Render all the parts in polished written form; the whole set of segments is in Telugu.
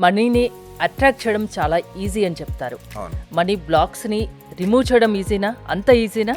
మనీని అట్రాక్ట్ చేయడం చాలా ఈజీ అని చెప్తారు. అవును. మనీ బ్లాక్స్ని రిమూవ్ చేయడం ఈజీనా? అంత ఈజీనా?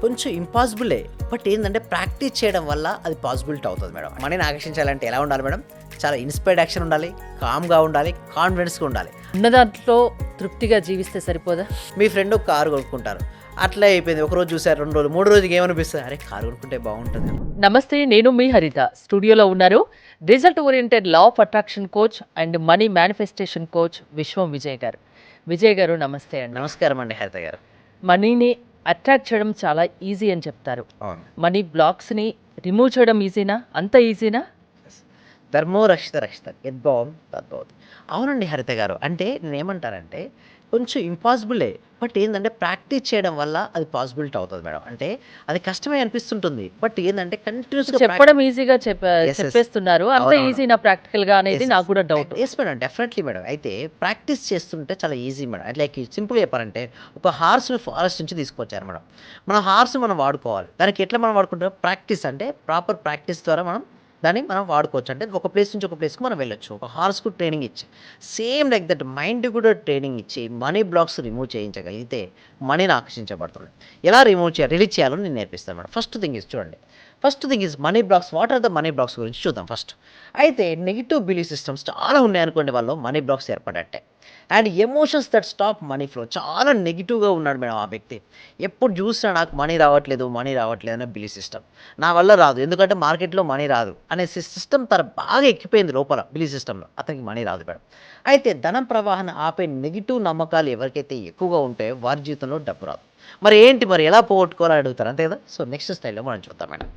కొంచెం ఇంపాసిబులే. బట్ ఏంటంటే ప్రాక్టీస్ చేయడం వల్ల అది పాసిబిలిటీ అవుతుంది మేడం. మనీని ఆకర్షించాలంటే ఎలా ఉండాలి మేడం? చాలా ఇన్స్పైర్డ్ యాక్షన్ ఉండాలి, కామ్గా ఉండాలి, కాన్ఫిడెన్స్గా ఉండాలి. ఉన్న దాంట్లో తృప్తిగా జీవిస్తే సరిపోదా? మీ ఫ్రెండ్ ఒక కారు కొనుక్కుంటారు, అట్లా అయిపోయింది. ఒకరోజు చూసారు, 2 రోజులు, 3 రోజులకి ఏమనిపిస్తుంది? అరే కారు కొనుక్కుంటే బాగుంటుంది. నమస్తే, నేను మీ హరిత. స్టూడియోలో ఉన్నారు result oriented law of attraction coach and money manifestation coach విశ్వం విజయ్ గారు. విజయ్ గారు నమస్తే అండి. నమస్కారం అండి హరిత గారు. మనీని అట్రాక్ట్ చేయడం చాలా ఈజీ అని చెప్తారు. అవును. మనీ బ్లాక్స్ని రిమూవ్ చేయడం ఈజీనా? అంత ఈజీనా? ధర్మో రక్షిత రక్షిత యద్భావం తద్భవతి. అవునండి హరిత గారు. అంటే నేనేమంటానంటే కొంచెం ఇంపాసిబులే. బట్ ఏంటంటే ప్రాక్టీస్ చేయడం వల్ల అది పాసిబిలిటీ అవుతుంది మేడం. అంటే అది కష్టమే అనిపిస్తుంటుంది. బట్ ఏంటంటే కంటిన్యూస్గా చెప్పడం ఈజీగా yes. చెప్పేస్తున్నారు. అంత అవునవును. ఈజీనా ప్రాక్టికల్గా అనేది నాకు కూడా doubt. Yes madam, definitely madam. అయితే ప్రాక్టీస్ చేస్తుంటే చాలా ఈజీ మేడం. లైక్ సింపుల్గా చెప్పాలంటే ఒక హార్స్ని ఫారెస్ట్ నుంచి తీసుకొచ్చారు మేడం. మన హార్స్ మనం వాడుకోవాలి. దానికి ఎట్లా మనం వాడుకుంటాం? ప్రాక్టీస్, అంటే ప్రాపర్ ప్రాక్టీస్ ద్వారా దాన్ని మనం వాడుకోవచ్చు. అంటే ఒక ప్లేస్ నుంచి ఒక ప్లేస్కి మనం వెళ్ళొచ్చు. ఒక హార్స్కు ట్రైనింగ్ ఇచ్చి సేమ్ లైక్ దట్ మైండ్ కూడా ట్రైనింగ్ ఇచ్చి మనీ బ్లాక్స్ రిమూవ్ చేయించగలిగితే మనీని ఆకర్షించబడుతుంది. ఎలా రిలీజ్ చేయాలో నేను నేర్పిస్తాను మేడం. ఫస్ట్ థింగ్ ఇస్ చూడండి. First thing is money blocks. What are the money blocks గురించి చూద్దాం ఫస్ట్. అయితే నెగిటివ్ బిలీఫ్ సిస్టమ్స్ చాలా ఉన్నాయనుకోండి, వాళ్ళు మనీ బ్లాక్స్ ఏర్పడట్టే. And emotions that stop money flow. చాలా నెగిటివ్గా ఉన్నాడు మేడం ఆ వ్యక్తి. ఎప్పుడు చూసినా నాకు మనీ రావట్లేదు అనే బిలీఫ్ సిస్టమ్. నా వల్ల రాదు, ఎందుకంటే మార్కెట్లో మనీ రాదు అనే సిస్టమ్ తన బాగా ఎక్కిపోయింది లోపల బిలీఫ్ సిస్టంలో. అతనికి మనీ రాదు మేడం. అయితే ధనం ప్రవాహాన్ని ఆపే నెగిటివ్ నమ్మకాలు ఎవరికైతే ఎక్కువగా ఉంటాయో వారి జీవితంలో డబ్బు రాదు. మరి ఎలా పోగొట్టుకోవాలని అడుగుతారు, అంతే కదా? సో నెక్స్ట్ స్టైల్లో మనం చూద్దాం మేడం.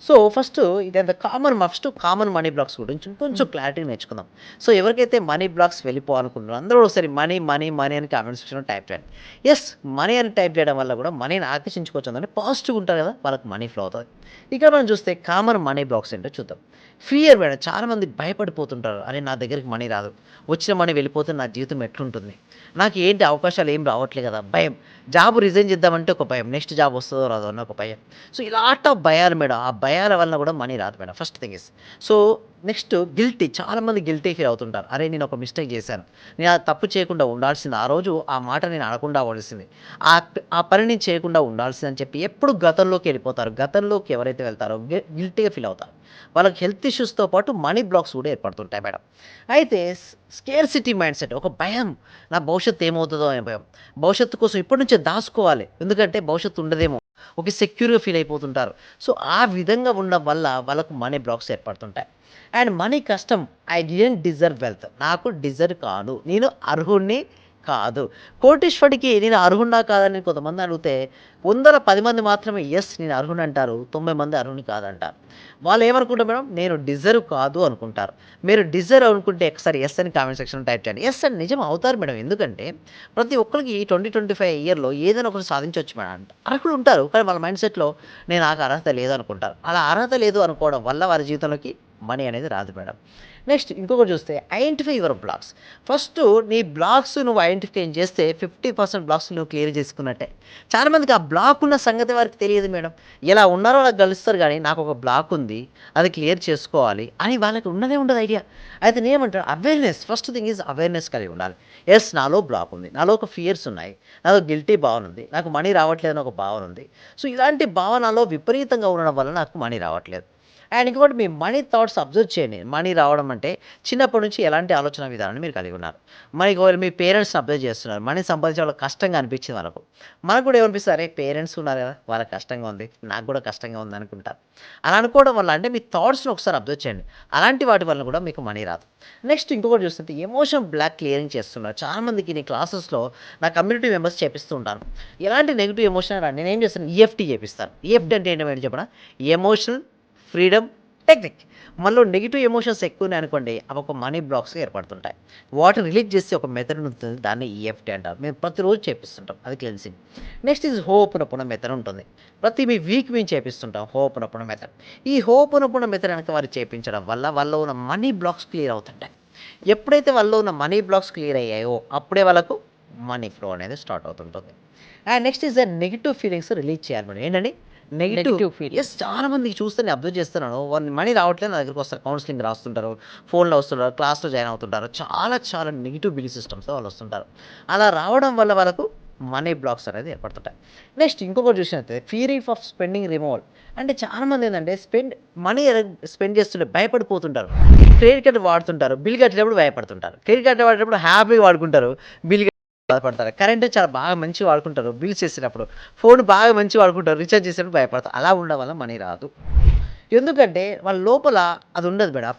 సో ఫస్ట్ ఇదంతా కామన్ మనీ బ్లాక్స్ గురించి కొంచెం క్లారిటీ నేర్చుకుందాం. సో ఎవరికైతే మనీ బ్లాక్స్ వెళ్ళిపోవాలనుకుంటున్నారో అందరూ ఒకసారి మనీ మనీ మనీ అని కామెంట్ సెక్షన్లో టైప్ చేయండి. ఎస్, మనీ అని టైప్ చేయడం వల్ల కూడా మనీని ఆకర్షించుకోవచ్చు. అంటే పాజిటివ్ ఉంటారు కదా, వాళ్ళకి మనీ ఫ్లో అవుతుంది. ఇక్కడ మనం చూస్తే కామన్ మనీ బ్లాక్స్ ఏంటో చూద్దాం. Fear madam. చాలామంది భయపడిపోతుంటారు, అరే నా దగ్గరికి మనీ రాదు, వచ్చిన మనీ వెళ్ళిపోతే నా జీవితం ఎట్లుంటుంది, నాకు ఏంటి అవకాశాలు ఏం రావట్లేదు కదా, భయం. జాబ్ రిజైన్ చేద్దామంటే ఒక భయం, నెక్స్ట్ జాబ్ వస్తుందో రాదో అన్న ఒక భయం. సో ఇలాంటి భయాలు మేడం. ఆ భయాల వల్ల కూడా మనీ రాదు madam. First thing is. So next guilty. చాలామంది గిల్టీ ఫీల్ అవుతుంటారు, అరే నేను ఒక మిస్టేక్ చేశాను, నేను ఆ తప్పు చేయకుండా ఉండాల్సింది, ఆ రోజు ఆ మాట నేను అనకుండా ఉండాల్సింది, ఆ పని నేను చేయకుండా ఉండాల్సింది అని చెప్పి ఎప్పుడు గతంలోకి వెళ్ళిపోతారు. గతంలోకి ఎవరైతే వెళ్తారో గిల్టీగా ఫీల్ అవుతారు. వాళ్ళకి హెల్త్ ఇష్యూస్తో పాటు మనీ బ్లాక్స్ కూడా ఏర్పడుతుంటాయి మేడం. అయితే స్కేర్సిటీ మైండ్ సెట్, ఒక భయం, నా భవిష్యత్తు ఏమవుతుందో అనే భయం. భవిష్యత్తు కోసం ఇప్పటి నుంచే దాచుకోవాలి, ఎందుకంటే భవిష్యత్తు ఉండదేమో, ఒక సెక్యూర్గా ఫీల్ అయిపోతుంటారు. సో ఆ విధంగా ఉండడం వల్ల వాళ్ళకు మనీ బ్లాక్స్ ఏర్పడుతుంటాయి. అండ్ మనీ కష్టం. I didn't deserve wealth. నాకు డిజర్వ్ కాదు, నేను అర్హుణ్ణి కాదు. కోటీశ్వరుడికి నేను అర్హున్నా కాదని కొంతమంది అడిగితే 10 మంది మాత్రమే ఎస్ నేను అర్హుని అంటారు, 90 మంది అర్హుని కాదంటారు. వాళ్ళు ఏమనుకుంటారు మేడం? నేను డిజర్వ్ కాదు అనుకుంటారు. మీరు డిజర్వ్ అనుకుంటే ఒకసారి ఎస్ అని కామెంట్ సెక్షన్లో టైప్ చేయండి. ఎస్ అని నిజం అవుతారు మేడం. ఎందుకంటే ప్రతి ఒక్కరికి 20-25 ఇయర్లో ఏదైనా ఒకటి సాధించవచ్చు మేడం. అర్హులు ఉంటారు, కానీ వాళ్ళ మైండ్ సెట్లో నేను నాకు అర్హత లేదు అనుకుంటారు. అలా అర్హత లేదు అనుకోవడం వల్ల వారి జీవితంలోకి మనీ అనేది రాదు మేడం. నెక్స్ట్ ఇంకొకటి చూస్తే ఐడెంటిఫై యువర్ బ్లాక్స్. ఫస్ట్ నీ బ్లాక్స్ నువ్వు ఐడెంటిఫై చేస్తే 50% బ్లాక్స్ నువ్వు క్లియర్ చేసుకున్నట్టే. చాలామందికి ఆ బ్లాక్ ఉన్న సంగతి వారికి తెలియదు మేడం. ఎలా ఉన్నారో అలా గెలుస్తారు, కానీ నాకు ఒక బ్లాక్ ఉంది, అది క్లియర్ చేసుకోవాలి అని వాళ్ళకి ఉండదే ఉండదు ఐడియా. అయితే నేనేమంటాను, awareness. First thing is awareness కలిగి ఉండాలి. ఎస్ నాలో బ్లాక్ ఉంది, నాలో ఒక ఫియర్స్ ఉన్నాయి, నాలో గిల్టీ భావన ఉంది, నాకు మనీ రావట్లేదు అని ఒక భావన ఉంది. సో ఇలాంటి భావనలో విపరీతంగా ఉండడం వల్ల నాకు మనీ రావట్లేదు. అండ్ ఇంకొకటి, మీ మనీ థాట్స్ అబ్జర్వ్ చేయండి. మనీ రావడం అంటే చిన్నప్పటి నుంచి ఎలాంటి ఆలోచన విధానాన్ని మీరు కలిగి ఉన్నారు. మరి ఒకవేళ మీ పేరెంట్స్ని అబ్జర్వ్ చేస్తున్నారు, మనీ సంపాదించే వాళ్ళకి కష్టంగా అనిపించింది వాళ్ళకు. మనకు కూడా ఏమనిపిస్తుంది, అరే పేరెంట్స్ ఉన్నారు కదా, వాళ్ళకి కష్టంగా ఉంది, నాకు కూడా కష్టంగా ఉంది అనుకుంటారు. అలా అనుకోవడం వల్ల అంటే మీ థాట్స్ని ఒకసారి అబ్జర్వ్ చేయండి. అలాంటి వాటి వల్ల కూడా మీకు మనీ రాదు. నెక్స్ట్ ఇంకొకటి చూస్తుంటే ఎమోషన్ బ్లాక్ క్లియరింగ్ చేస్తున్నారు. చాలామందికి నేను క్లాసెస్లో నా కమ్యూనిటీ మెంబర్స్ చేపిస్తూ ఉంటాను. ఎలాంటి నెగిటివ్ ఎమోషన్ నేను ఏం చేస్తాను, ఈఎఫ్టీ చేపిస్తాను. ఈఎఫ్టీ అంటే ఏంటంటే చెప్పనా, ఎమోషనల్ ఫ్రీడమ్ టెక్నిక్. మనలో నెగిటివ్ ఎమోషన్స్ ఎక్కువ ఉన్నాయి అనుకోండి, అవి ఒక మనీ బ్లాక్స్ ఏర్పడుతుంటాయి. వాటిని రిలీజ్ చేసి ఒక మెథడ్ ఉంటుంది, దాన్ని ఈఎఫ్టీ అంటారు. మేము ప్రతిరోజు చేపిస్తుంటాం, అది క్లెన్సింగ్. నెక్స్ట్ ఇది హోపోనోపోనో మెథడ్ ఉంటుంది. మీ వీక్ మేము చేపిస్తుంటాం హోపోనోపోనో మెథడ్. ఈ హోపోనోపోనో మెథడ్ కనుక వారు చేపించడం వల్ల వాళ్ళలో ఉన్న మనీ బ్లాక్స్ క్లియర్ అవుతుంటాయి. ఎప్పుడైతే వాళ్ళలో ఉన్న మనీ బ్లాక్స్ క్లియర్ అయ్యాయో అప్పుడే వాళ్ళకు మనీ ఫ్లో అనేది స్టార్ట్ అవుతుంటుంది. And next is the negative feelings release చేయాలి మేడం. ఏంటండి, నెగిటివ్ నెగెటివ్ ఫీల్. ఎస్, చాలా మందికి చూస్తే నేను అబ్జర్వ్ చేస్తున్నాను. వాళ్ళు మనీ రావట్లేదు, నా దగ్గరికి వస్తారు, కౌన్సిలింగ్ రాస్తుంటారు, ఫోన్లో వస్తుంటారు, క్లాస్లో జాయిన్ అవుతుంటారు, చాలా చాలా నెగిటివ్ బిలీఫ్ సిస్టమ్స్తో వాళ్ళు వస్తుంటారు. అలా రావడం వల్ల వాళ్ళకు మనీ బ్లాక్స్ అనేది ఏర్పడుతుంటాయి. నెక్స్ట్ ఇంకొకటి చూసినట్లయితే ఫియర్ ఆఫ్ స్పెండింగ్ రిమూవల్. అంటే చాలా మంది ఏంటంటే మనీ స్పెండ్ చేస్తుంటే భయపడిపోతుంటారు. క్రెడిట్ కార్డు వాడుతుంటారు, బిల్ కట్టేటప్పుడు భయపడుతుంటారు. క్రెడిట్ కార్డు వాడేటప్పుడు హ్యాపీగా వాడుకుంటారు, బిల్ బాధపడతారు. కరెంట్ చాలా బాగా మంచిగా వాడుకుంటారు బిల్స్ చేసేటప్పుడు, ఫోన్ బాగా మంచిగా వాడుకుంటారు, రీఛార్జ్ చేసేటప్పుడు భయపడతారు. అలా ఉండడం వల్ల మనీ రాదు. ఎందుకంటే వాళ్ళ లోపల అది ఉండదు మేడం.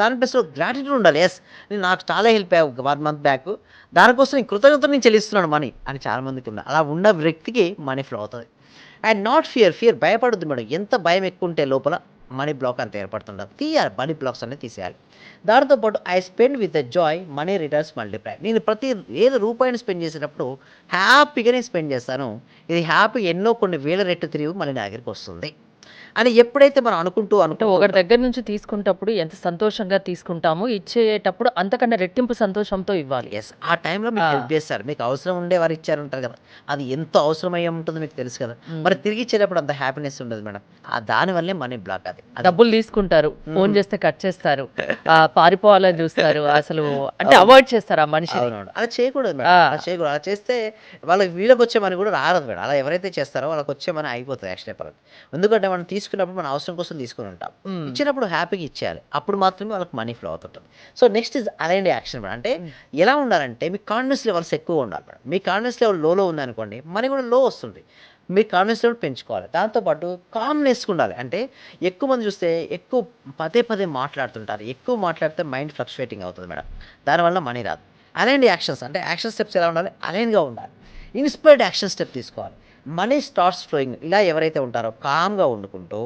దాని ప్లస్లో గ్రాటిట్యూడ్ ఉండాలి. ఎస్, నేను నాకు చాలా హెల్ప్ అయ్యావు 1 month బ్యాక్, దానికోసం నేను కృతజ్ఞతలు నేను చెల్లిస్తున్నాను మనీ అని చాలా మందికి ఉండాలి. అలా ఉన్న వ్యక్తికి మనీ ఫ్లో అవుతుంది. అండ్ నాట్ ఫియర్ భయపడద్దు మేడం. ఎంత భయం ఎక్కువ ఉంటే లోపల మనీ బ్లాక్ అంత ఏర్పడుతుంటుంది. తీయాలి, మనీ బ్లాక్స్ అనేది తీసేయాలి. దాంతోపాటు I spend with the Joy money returns multiply. నేను ఏదో రూపాయిని స్పెండ్ చేసేటప్పుడు హ్యాపీగా నేను స్పెండ్ చేస్తాను. ఇది హ్యాపీ ఎన్నో కొన్ని వేల రెట్లు తిరిగి మళ్ళీ నా దగ్గరికి వస్తుంది అని ఎప్పుడైతే మనం అంటే ఒకరి దగ్గర నుంచి తీసుకునేటప్పుడు ఎంత సంతోషంగా తీసుకుంటామో, ఇచ్చేటప్పుడు అంతకన్నా రెట్టింపు సంతోషంతో ఇవ్వాలి. ఎస్, ఆ టైంలో మీకు ఆ. హెల్ప్ చేస్తారు. మీకు అవసరం ఉండే వారు ఇచ్చారంటారు కదా, అది ఎంత అవసరం అయ్యి ఉంటుందో మీకు తెలుసు కదా. మ్మ్. మరి తిరిగి ఇచ్చేటప్పుడు అంత హ్యాపీనెస్ ఉండదు మేడం. దానివల్లే మనీ బ్లాక్. అది డబ్బులు తీసుకుంటారు, ఫోన్ మ్మ్. చేస్తే కట్ చేస్తారు, పారిపోవాలని చూస్తారు, అసలు అంటే అవాయిడ్ చేస్తారు ఆ మనిషిని. అవునవును, అలా చేయకూడదు మేడం. ఆ. అలా చేయకూడదు. అలా చేస్తే వీళ్ళకి వచ్చే మనీ కూడా రాదు మేడం. అలా ఎవరైతే చేస్తారో వాళ్ళకి వచ్చే మనీ అయిపోతుంది యాక్చువల్లీ చెప్పాలి. ఎందుకంటే మనం తీసుకున్నప్పుడు మన అవసరం కోసం తీసుకుని ఉంటాం. మ్మ్. ఇచ్చినప్పుడు హ్యాపీగా ఇచ్చేయాలి, అప్పుడు మాత్రమే వాళ్ళకి మనీ ఫ్లో అవుతుంటుంది. So next is aligned action madam. అంటే మ్మ్. ఎలా ఉండాలంటే మీ కాన్ఫిడెన్స్ లెవెల్స్ ఎక్కువ ఉండాలి మేడం. మీ కాన్ఫిడెన్స్ లెవెల్ లోలో ఉందనుకోండి, మనీ కూడా లో వస్తుంది. మీ కాన్ఫిడెన్స్ లెవెల్ పెంచుకోవాలి. దాంతోపాటు కామ్నెస్ ఉండాలి. అంటే ఎక్కువ మంది చూస్తే ఎక్కువ పదే మాట్లాడుతుంటారు. ఎక్కువ మాట్లాడితే మైండ్ ఫ్లక్చువేటింగ్ అవుతుంది మేడం. దానివల్ల మనీ రాదు. అలైన్డ్ యాక్షన్స్ అంటే యాక్షన్ స్టెప్స్ ఎలా ఉండాలి? అలైన్గా ఉండాలి. ఇన్స్పైర్డ్ యాక్షన్ స్టెప్ తీసుకోవాలి. Money starts flowing. ఇలా ఎవరైతే ఉంటారో కామ్గా వండుకుంటూ,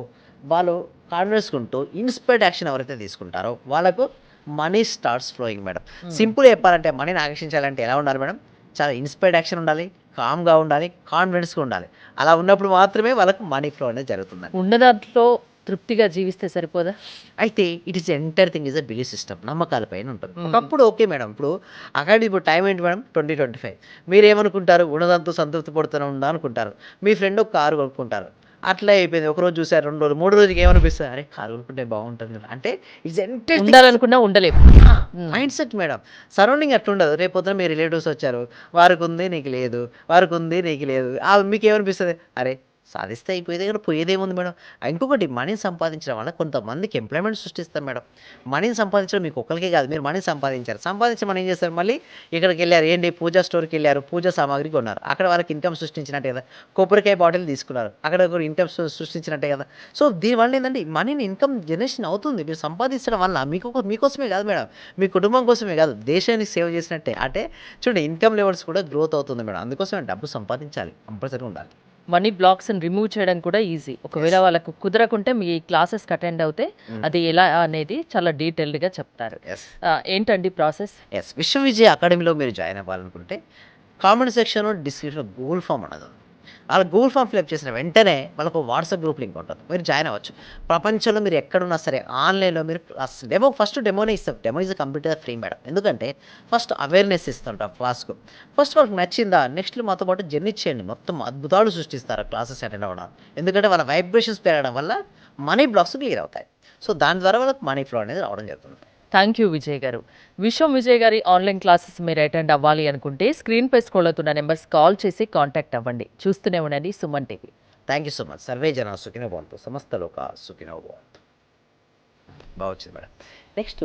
వాళ్ళు కాన్ఫిడెన్స్ ఉంటూ ఇన్స్పైర్డ్ యాక్షన్ ఎవరైతే తీసుకుంటారో వాళ్ళకు money starts flowing madam. Simple చెప్పాలంటే మనీని ఆకర్షించాలంటే ఎలా ఉండాలి మేడం? చాలా ఇన్స్పైర్డ్ యాక్షన్ ఉండాలి, కామ్గా ఉండాలి, కాన్ఫిడెన్స్గా ఉండాలి. అలా ఉన్నప్పుడు మాత్రమే వాళ్ళకు మనీ ఫ్లో అనేది జరుగుతుంది. ఉన్న దాంట్లో తృప్తిగా జీవిస్తే సరిపోదా? అయితే it is entire thing is a belief system, నమ్మకాల పైన ఉంటుంది. మ్మ్. ఒకప్పుడు ఓకే మేడం. ఇప్పుడు టైం ఏంటి మేడం? 2025. మీరు ఏమనుకుంటారు? ఉన్నదంతా సంతృప్తి పడుతూనే ఉందా అనుకుంటారు. మీ ఫ్రెండ్ ఒక కారు కొనుక్కుంటారు, అట్లా అయిపోయింది. ఒకరోజు చూసారు, 2 రోజులు, 3 రోజులకి ఏమనిపిస్తుంది? అరే కారు కొనుక్కుంటే బాగుంటుంది కదా. అంటే ఇట్స్ ఎంటైర్ ఉండాలనుకున్నా ఉండలేము. Mind set madam. సరౌండింగ్ అట్లుండదు. రేపు పొద్దున మీ రిలేటివ్స్ వచ్చారు, వారికి ఉంది నీకు లేదు, వారికి ఉంది నీకు లేదు, మీకు ఏమనిపిస్తుంది? అరే సాధిస్తే అయిపోయేది కానీ పోయేదేముంది మేడం. ఇంకొకటి, మనీని సంపాదించడం వల్ల కొంతమందికి ఎంప్లాయ్మెంట్ సృష్టిస్తాం మేడం. మనీని సంపాదించడం మీకు ఒక్కరికే కాదు. మీరు మనీ సంపాదించి మనం ఏం చేస్తారు? మళ్ళీ ఇక్కడికి వెళ్ళారు, ఏంటి పూజా స్టోర్కి వెళ్ళారు, పూజా సామాగ్రి కొన్నారు, అక్కడ వాళ్ళకి ఇన్కమ్ సృష్టించినట్టే కదా. కొబ్బరికాయ బాటిల్ తీసుకున్నారు, అక్కడ ఒక ఇన్కమ్ సృష్టించినట్టే కదా. సో దీనివల్ల ఏంటంటే మనీని ఇన్కమ్ జనరేషన్ అవుతుంది. మీరు సంపాదించడం వల్ల మీకోసమే కాదు మేడం, మీ కుటుంబం కోసమే కాదు, దేశానికి సేవ చేసినట్టే. అంటే చూడండి, ఇన్కమ్ లెవెల్స్ కూడా గ్రోత్ అవుతుంది మేడం. అందుకోసమే డబ్బు సంపాదించాలి, కంపల్సరీగా ఉండాలి. మనీ బ్లాక్స్ని రిమూవ్ చేయడం కూడా ఈజీ. ఒకవేళ వాళ్ళకు కుదరకుంటే మీ క్లాసెస్కి అటెండ్ అవుతే అది ఎలా అనేది చాలా డీటెయిల్డ్గా చెప్తారు. ఎస్ ఏంటండి ప్రాసెస్? ఎస్ విశ్వవిజయ అకాడమీలో మీరు జాయిన్ అవ్వాలనుకుంటే కామెంట్ సెక్షన్లో డిస్క్రిప్షన్లో గూగుల్ ఫామ్ ఉన్నది. అలా గూగుల్ ఫామ్ ఫిల్అప్ చేసిన వెంటనే వాళ్ళకు వాట్సాప్ గ్రూప్ లింక్ ఉంటుంది, మీరు జాయిన్ అవ్వచ్చు. ప్రపంచంలో మీరు ఎక్కడున్నా సరే ఆన్లైన్లో మీరు డెమోనే ఇస్తాం. డెమో ఈజ్ కంప్లీట్గా ఫ్రీ మేడం. ఎందుకంటే ఫస్ట్ అవేర్నెస్ ఇస్తుంటాం క్లాస్కు. ఫస్ట్ వాళ్ళకి నచ్చిందా, నెక్స్ట్ మాతో పాటు జర్నీ చేయండి. మొత్తం అద్భుతాలు సృష్టిస్తారు క్లాసెస్ అటెండ్ అవ్వడం. ఎందుకంటే వాళ్ళ వైబ్రేషన్స్ పెరగడం వల్ల మనీ బ్లాక్స్ క్లియర్ అవుతాయి. సో దాని ద్వారా వాళ్ళకి మనీ ఫ్లో అనేది రావడం జరుగుతుంది. థ్యాంక్ యూ విజయ్ గారు. విజయ్ గారి ఆన్లైన్ క్లాసెస్ మీరు అటెండ్ అవ్వాలి అనుకుంటే స్క్రీన్పై స్క్రోల్ అవుతున్న నెంబర్స్ కాల్ చేసి కాంటాక్ట్ అవ్వండి. చూస్తూనే ఉండండి Suman TV. Thank you so much. Survey జన సుఖినో భవంతు, సమస్త లోక సుఖినో భవంతు. బాగా వచ్చింది మేడం. నెక్స్ట్